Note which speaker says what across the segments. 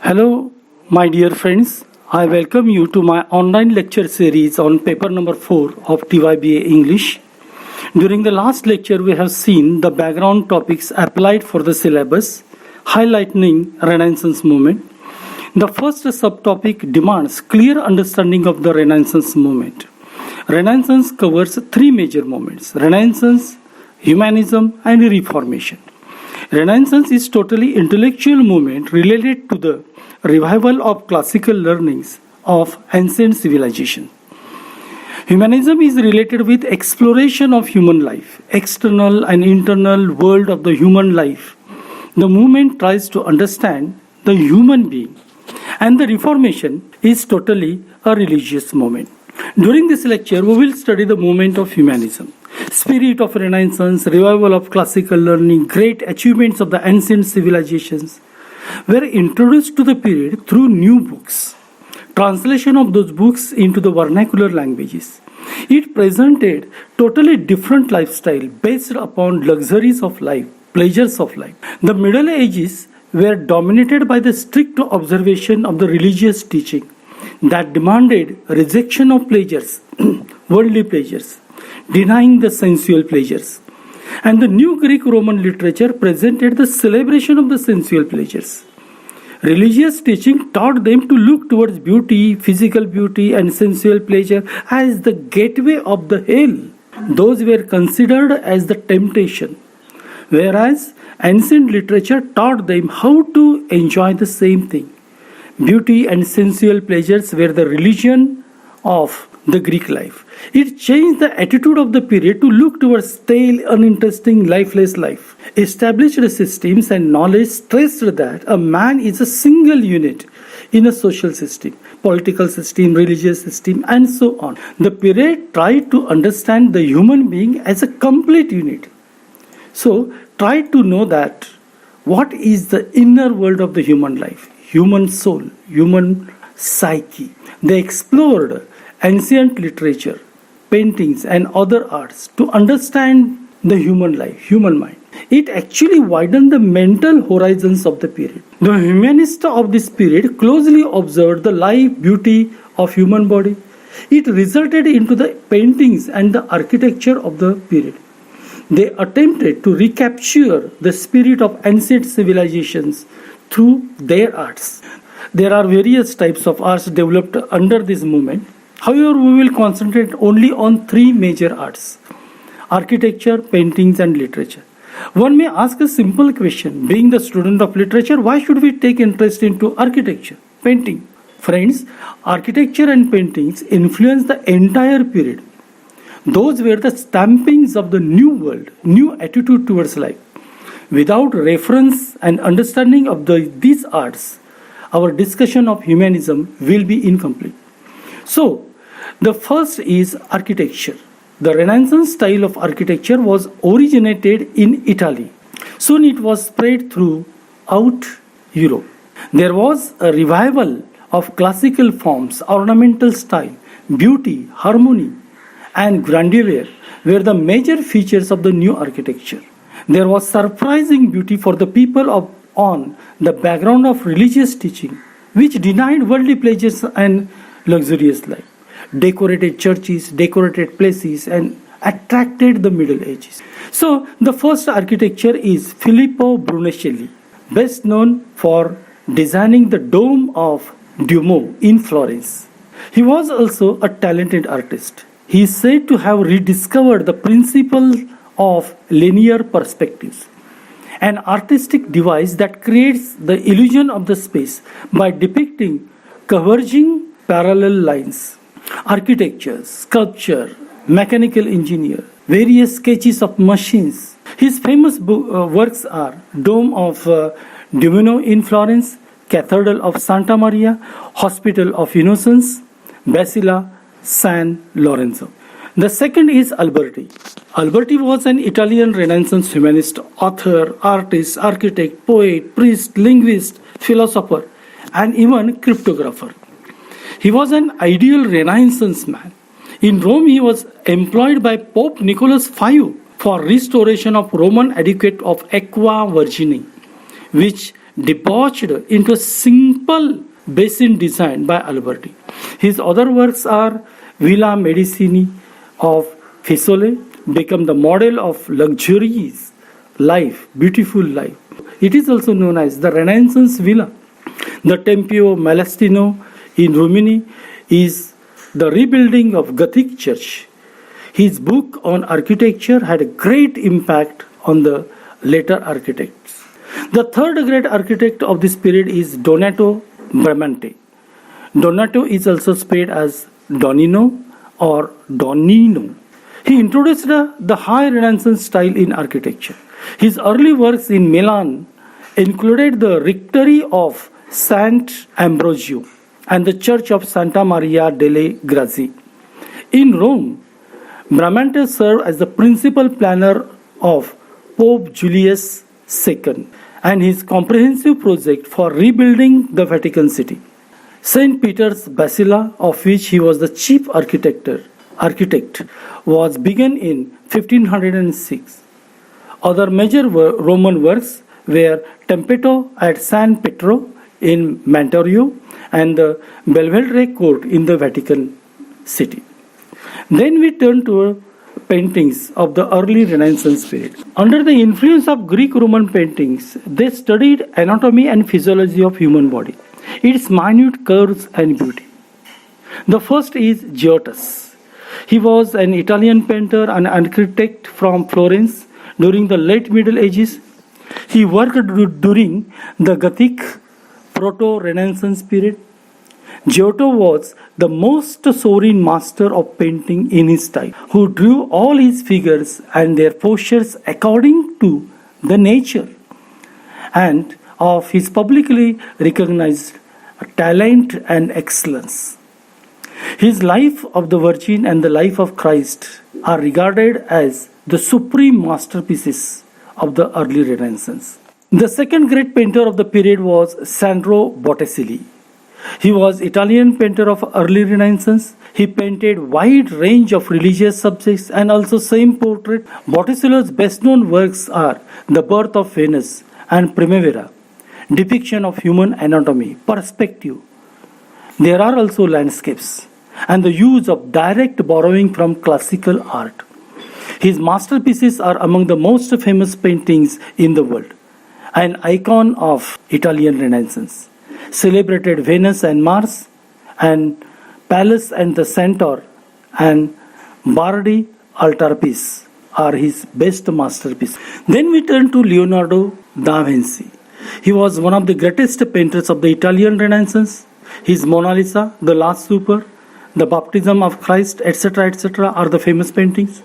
Speaker 1: Hello, my dear friends. I welcome you to my online lecture series on paper number 4 of TYBA English. During the last lecture, we have seen the background topics applied for the syllabus, highlighting Renaissance movement. The first subtopic demands clear understanding of the Renaissance movement. Renaissance covers three major movements: Renaissance, Humanism, and Reformation. Renaissance is totally intellectual movement related to the revival of classical learnings of ancient civilization. Humanism is related with exploration of human life, external and internal world of the human life. The movement tries to understand the human being, and the Reformation is totally a religious movement. During this lecture, we will study the movement of humanism, spirit of Renaissance, revival of classical learning, great achievements of the ancient civilizations were introduced to the period through new books, translation of those books into the vernacular languages. It presented totally different lifestyle based upon luxuries of life, pleasures of life. The Middle Ages were dominated by the strict observation of the religious teaching that demanded rejection of pleasures, worldly pleasures, denying the sensual pleasures. And the new Greek-Roman literature presented the celebration of the sensual pleasures. Religious teaching taught them to look towards beauty, physical beauty, and sensual pleasure as the gateway of the hell. Those were considered as the temptation, whereas ancient literature taught them how to enjoy the same thing. Beauty and sensual pleasures were the religion of the Greek life. It changed the attitude of the period to look towards stale, uninteresting, lifeless life. Established systems and knowledge stressed that a man is a single unit in a social system, political system, religious system, and so on. The period tried to understand the human being as a complete unit. So, try to know that what is the inner world of the human life, human soul, human psyche. They explored ancient literature, paintings, and other arts to understand the human life, human mind. It actually widened the mental horizons of the period. The humanists of this period closely observed the life, beauty of human body. It resulted into the paintings and the architecture of the period. They attempted to recapture the spirit of ancient civilizations through their arts. There are various types of arts developed under this movement. However, we will concentrate only on three major arts: architecture, paintings, and literature. One may ask a simple question: being the student of literature, why should we take interest into architecture, painting? Friends, architecture and paintings influenced the entire period. Those were the stampings of the new world, new attitude towards life. Without reference and understanding of these arts, our discussion of humanism will be incomplete. So, the first is architecture. The Renaissance style of architecture was originated in Italy. Soon it was spread throughout Europe. There was a revival of classical forms, ornamental style, beauty, harmony, and grandeur were the major features of the new architecture. There was surprising beauty for the people on the background of religious teaching, which denied worldly pleasures and luxurious life. Decorated churches, decorated places, and attracted the Middle Ages. So, the first architecture is Filippo Brunelleschi, best known for designing the Dome of Duomo in Florence. He was also a talented artist. He is said to have rediscovered the principle of linear perspectives, an artistic device that creates the illusion of the space by depicting converging parallel lines. Architecture, sculpture, mechanical engineer, various sketches of machines. His famous works are Dome of Duomo in Florence, Cathedral of Santa Maria, Hospital of Innocents, Basilica San Lorenzo. The second is Alberti. Alberti was an Italian Renaissance humanist, author, artist, architect, poet, priest, linguist, philosopher, and even cryptographer. He was an ideal Renaissance man. In Rome, he was employed by Pope Nicholas V for restoration of Roman edict of Aqua Virgini, which debauched into a simple basin design by Alberti. His other works are Villa Medicini of Fiesole, become the model of luxurious life, beautiful life. It is also known as the Renaissance Villa. The Tempio Malestino in Rimini is the rebuilding of Gothic church. His book on architecture had a great impact on the later architects. The third great architect of this period is Donato Bramante. Donato is also spelled as Donino or Donino. He introduced the high Renaissance style in architecture. His early works in Milan included the Rectory of Sant Ambrogio and the Church of Santa Maria delle Grazie. In Rome, Bramante served as the principal planner of Pope Julius II and his comprehensive project for rebuilding the Vatican City. St. Peter's Basilica, of which he was the chief architect, was begun in 1506. Other major Roman works were Tempio at San Pietro in Montorio and the Belvedere Court in the Vatican City. Then we turn to paintings of the early Renaissance period. Under the influence of Greek-Roman paintings, they studied anatomy and physiology of human body, its minute curves and beauty. The first is Giotto's. He was an Italian painter and architect from Florence during the late Middle Ages. He worked during the Gothic Proto-Renaissance period. Giotto was the most sovereign master of painting in his time, who drew all his figures and their postures according to the nature and of his publicly recognized talent and excellence. His Life of the Virgin and the Life of Christ are regarded as the supreme masterpieces of the early Renaissance. The second great painter of the period was Sandro Botticelli. He was Italian painter of early Renaissance. He painted wide range of religious subjects and also same portrait. Botticelli's best-known works are The Birth of Venus and Primavera, depiction of human anatomy, perspective. There are also landscapes and the use of direct borrowing from classical art. His masterpieces are among the most famous paintings in the world, an icon of Italian Renaissance. Celebrated Venus and Mars, and Pallas and the Centaur, and Bardi altarpiece are his best masterpieces. Then we turn to Leonardo da Vinci. He was one of the greatest painters of the Italian Renaissance. His Mona Lisa, The Last Supper, The Baptism of Christ, etc., are the famous paintings.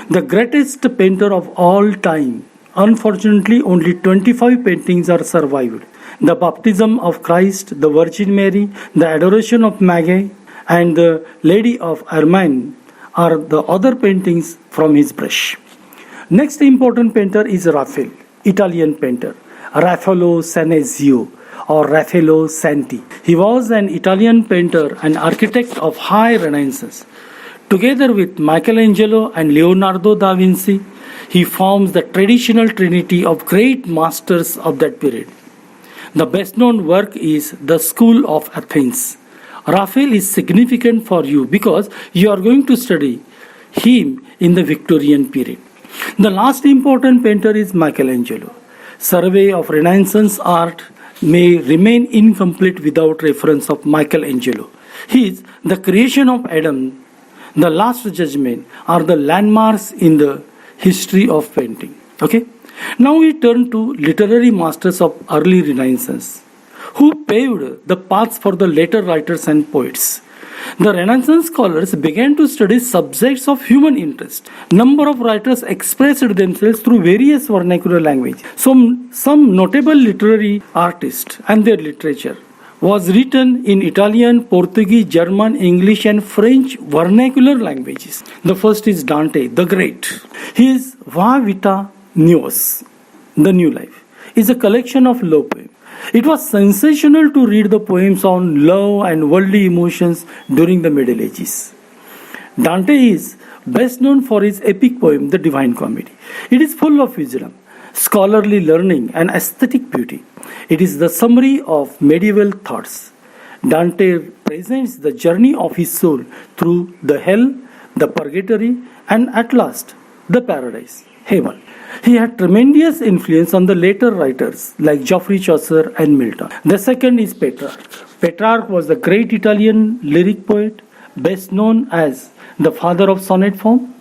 Speaker 1: The greatest painter of all time. Unfortunately, only 25 paintings are survived. The Baptism of Christ, the Virgin Mary, the Adoration of Magi, and the Lady of Ermine are the other paintings from his brush. Next important painter is Raphael, Italian painter, Raffaello Sanzio or Raffaello Santi. He was an Italian painter and architect of high Renaissance. Together with Michelangelo and Leonardo da Vinci, he forms the traditional trinity of great masters of that period. The best known work is The School of Athens. Raphael is significant for you because you are going to study him in the Victorian period. The last important painter is Michelangelo. Survey of Renaissance art may remain incomplete without reference of Michelangelo. His The Creation of Adam, The Last Judgment are the landmarks in the history of painting. Okay? Now we turn to literary masters of early Renaissance, who paved the paths for the later writers and poets. The Renaissance scholars began to study subjects of human interest. Number of writers expressed themselves through various vernacular language. Some notable literary artists and their literature was written in Italian, Portuguese, German, English and French vernacular languages. The first is Dante the Great. His Vita Nuovas, The New Life, is a collection of love poems. It was sensational to read the poems on love and worldly emotions during the Middle Ages. Dante is best known for his epic poem, The Divine Comedy. It is full of wisdom. scholarly learning, and aesthetic beauty. It is the summary of medieval thoughts. Dante presents the journey of his soul through the hell, the purgatory, and at last, the paradise, heaven. He had tremendous influence on the later writers like Geoffrey Chaucer and Milton. The second is Petrarch. Petrarch was the great Italian lyric poet, best known as the father of sonnet form.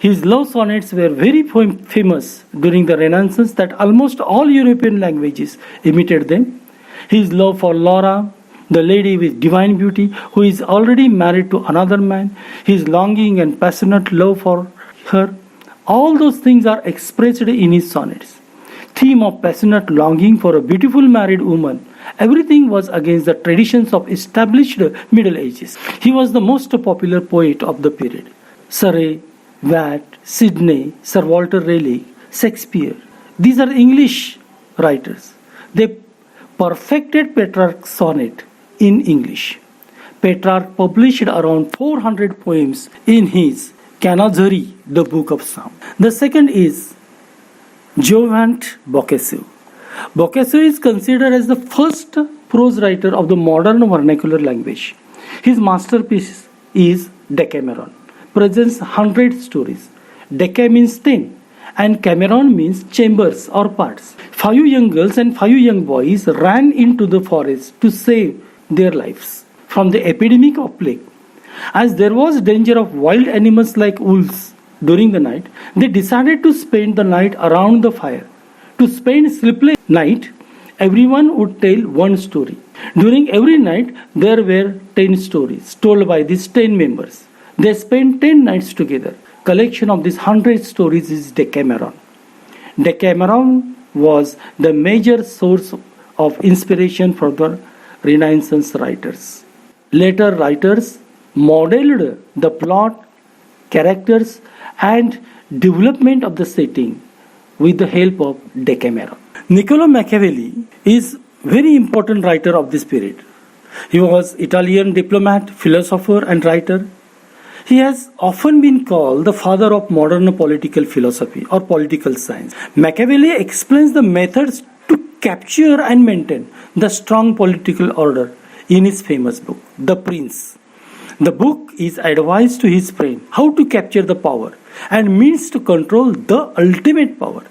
Speaker 1: His love sonnets were very famous during the Renaissance that almost all European languages imitated them. His love for Laura, the lady with divine beauty who is already married to another man, his longing and passionate love for her, all those things are expressed in his sonnets. Theme of passionate longing for a beautiful married woman. Everything was against the traditions of established Middle Ages. He was the most popular poet of the period. Surrey, Watt, Sidney, Sir Walter Raleigh, Shakespeare. These are English writers. They perfected Petrarch's sonnet in English. Petrarch published around 400 poems in his Canazuri, the Book of Psalms. The second is Giovanni Boccaccio. Boccaccio is considered as the first prose writer of the modern vernacular language. His masterpiece is Decameron, presents 100 stories. Deca means 10 and Cameron means chambers or parts. 5 young girls and 5 young boys ran into the forest to save their lives from the epidemic of plague. As there was danger of wild animals like wolves during the night, they decided to spend the night around the fire. To spend sleepless night, everyone would tell one story. During every night, there were 10 stories told by these 10 members. They spent 10 nights together. Collection of these 100 stories is Decameron. Decameron was the major source of inspiration for the Renaissance writers. Later writers modeled the plot, characters, and development of the setting with the help of Decameron. Niccolo Machiavelli is very important writer of this period. He was Italian diplomat, philosopher, and writer. He has often been called the father of modern political philosophy or political science. Machiavelli explains the methods to capture and maintain the strong political order in his famous book, The Prince. The book is advice to his friend how to capture the power and means to control the ultimate power.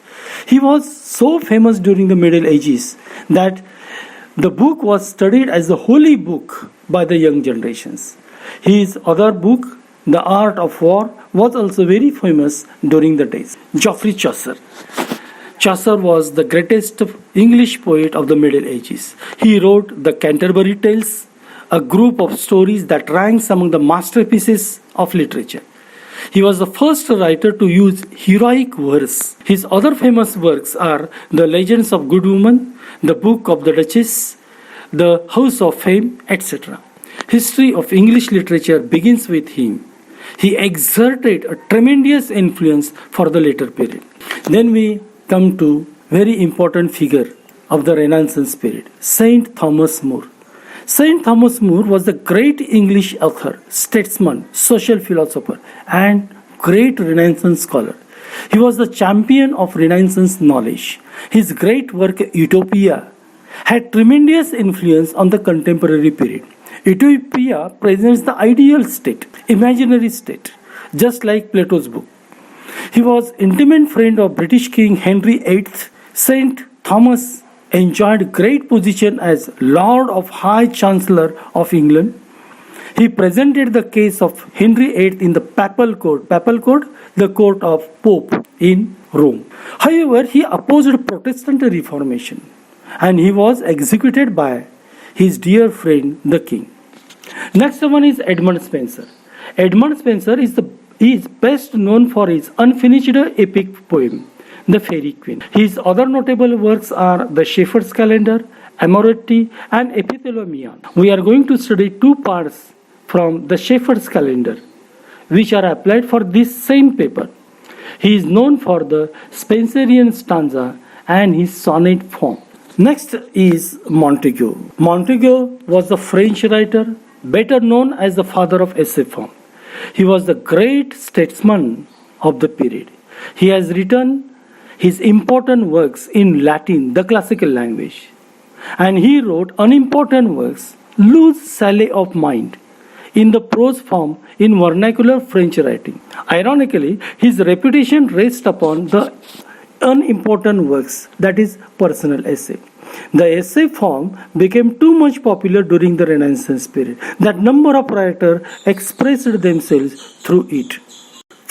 Speaker 1: He was so famous during the Middle Ages that the book was studied as the holy book by the young generations. His other book, The Art of War, was also very famous during the days. Geoffrey Chaucer. Chaucer was the greatest English poet of the Middle Ages. He wrote the Canterbury Tales, a group of stories that ranks among the masterpieces of literature. He was the first writer to use heroic verse. His other famous works are The Legends of Good Women, The Book of the Duchess, The House of Fame, etc. History of English literature begins with him. He exerted a tremendous influence for the later period. Then we come to very important figure of the Renaissance period, Saint Thomas More. Saint Thomas More was the great English author, statesman, social philosopher, and great Renaissance scholar. He was the champion of Renaissance knowledge. His great work, Utopia, had tremendous influence on the contemporary period. Utopia presents the ideal state, imaginary state, just like Plato's book. He was intimate friend of British King Henry VIII. Saint Thomas enjoyed great position as Lord of High Chancellor of England. He presented the case of Henry VIII in the Papal Court. Papal Court, the court of Pope in Rome. However, he opposed Protestant Reformation and he was executed by his dear friend the king. Next one is Edmund Spenser. Edmund Spenser is best known for his unfinished epic poem, The Fairy Queen. His other notable works are The Shepherd's Calendar, Amoretti, and Epithalamion. We are going to study two parts from The Shepherd's Calendar, which are applied for this same paper. He is known for the Spenserian stanza and his sonnet form. Next is Montaigne. Montaigne was the French writer, better known as the father of essay form. He was the great statesman of the period. He his important works in Latin, the classical language. And he wrote unimportant works, loose sallie of mind, in the prose form in vernacular French writing. Ironically, his reputation rests upon the unimportant works, that is, personal essay. The essay form became too much popular during the Renaissance period. That number of writers expressed themselves through it.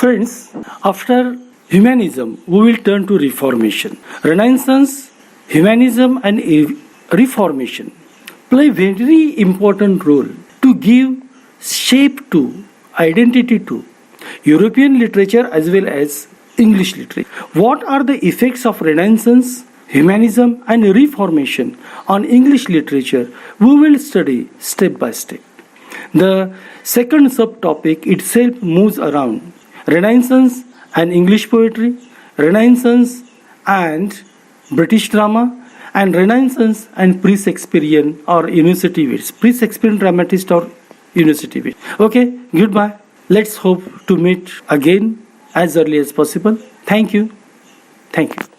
Speaker 1: Friends, after humanism, we will turn to Reformation. Renaissance, humanism and Reformation play very important role to give shape to, identity to European literature as well as English literature. What are the effects of Renaissance, humanism and Reformation on English literature? We will study step by step. The second subtopic itself moves around Renaissance and English poetry, Renaissance and British drama, and Renaissance and pre-Shakespearean or university wits, pre-Shakespearean dramatist or university wit. Okay, goodbye. Let's hope to meet again as early as possible. Thank you. Thank you.